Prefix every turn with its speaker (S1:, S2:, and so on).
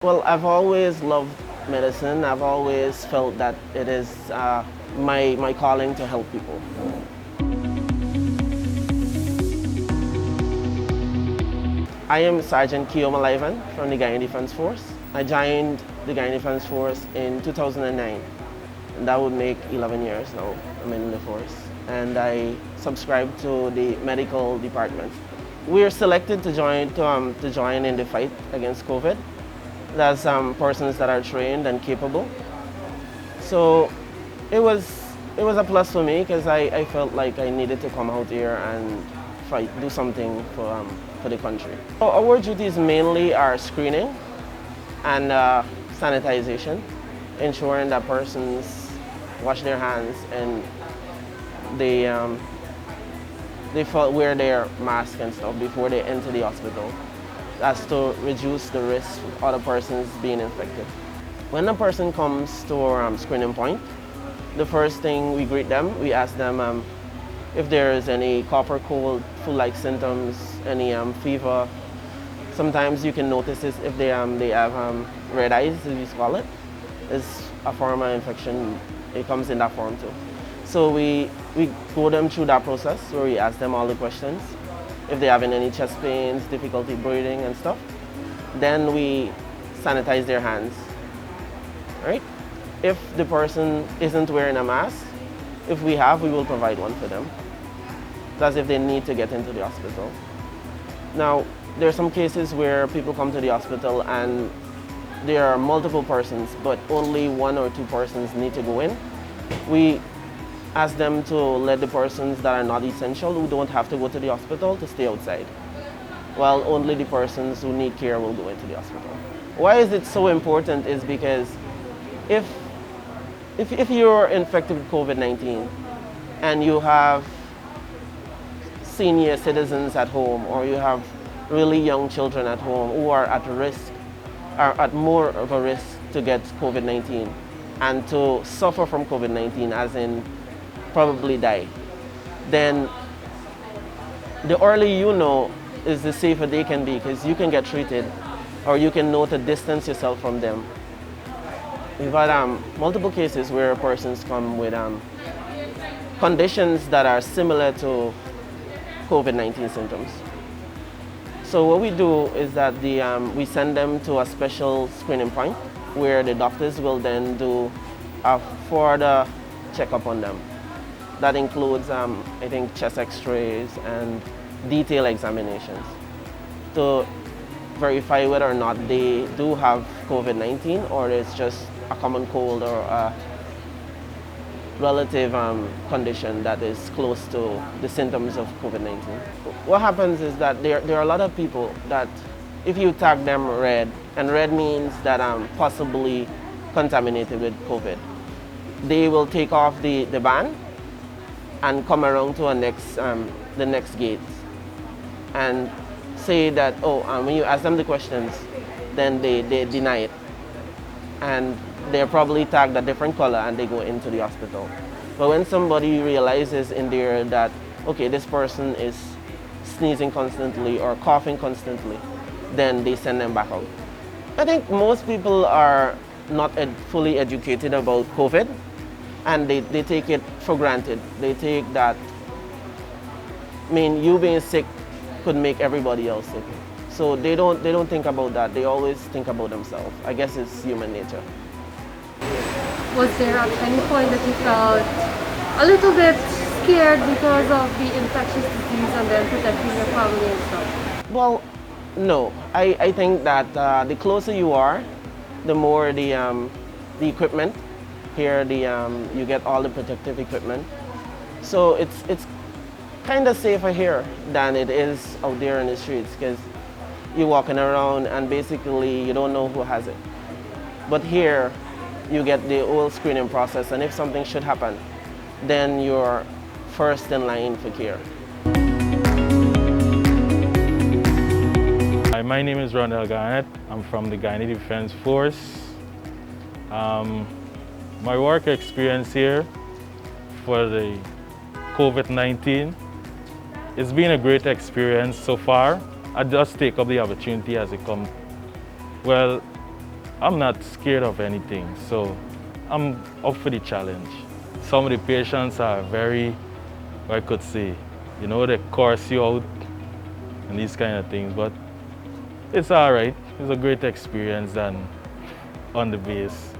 S1: Well, I've always loved medicine. I've always felt that it is my calling to help people. I am Sergeant Keioma Livan from the Guyana Defence Force. I joined the Guyana Defence Force in 2009, and that would make 11 years now I'm in the force. And I subscribed to the medical department. We are selected to join in the fight against COVID. There's persons that are trained and capable. So it was a plus for me because I felt like I needed to come out here and fight, do something for the country. Our duties mainly are screening and sanitization, ensuring that persons wash their hands and they wear their mask and stuff before they enter the hospital. That's to reduce the risk of other persons being infected. When a person comes to our screening point, the first thing we greet them, we ask them if there is any cough or cold, flu-like symptoms, any fever. Sometimes you can notice this if they have red eyes, as we call it. It's a form of infection. It comes in that form too. So we go them through that process where we ask them all the questions. If they're having any chest pains, difficulty breathing and stuff, then we sanitize their hands, right? If the person isn't wearing a mask, if we will provide one for them. That's if they need to get into the hospital. Now, there are some cases where people come to the hospital and there are multiple persons, but only one or two persons need to go in. We ask them to let the persons that are not essential, who don't have to go to the hospital, to stay outside, while only the persons who need care will go into the hospital. Why is it so important is because if you're infected with COVID-19 and you have senior citizens at home or you have really young children at home who are at risk, are at more of a risk to get COVID-19 and to suffer from COVID-19, as in probably die, then the earlier you know is the safer they can be, because you can get treated or you can know to distance yourself from them. We've had multiple cases where persons come with conditions that are similar to COVID-19 symptoms. So what we do is that we send them to a special screening point where the doctors will then do a further checkup on them. That includes, I think, chest x-rays and detailed examinations to verify whether or not they do have COVID-19 or it's just a common cold or a relative condition that is close to the symptoms of COVID-19. What happens is that there are a lot of people that if you tag them red, and red means that possibly contaminated with COVID, they will take off the band and come around to the next gate and say that, when you ask them the questions, then they deny it. And they're probably tagged a different color and they go into the hospital. But when somebody realizes in there that, okay, this person is sneezing constantly or coughing constantly, then they send them back out. I think most people are not fully educated about COVID, and they take it for granted. They take that, you being sick could make everybody else sick. So they don't think about that. They always think about themselves. I guess it's human nature.
S2: Was there at any point that you felt a little bit scared because of the infectious disease and then protecting your family and stuff?
S1: Well, no. I think that the closer you are, the more the equipment. Here you get all the protective equipment. So it's kind of safer here than it is out there in the streets, because you're walking around and basically you don't know who has it. But here you get the whole screening process, and if something should happen, then you're first in line for care.
S3: Hi, my name is Rondell Garnette. I'm from the Guyana Defence Force. My work experience here for the COVID-19, it's been a great experience so far. I just take up the opportunity as it comes. Well, I'm not scared of anything, so I'm up for the challenge. Some of the patients are very, I could say, you know, they curse you out and these kind of things, but it's all right. It's a great experience and on the base.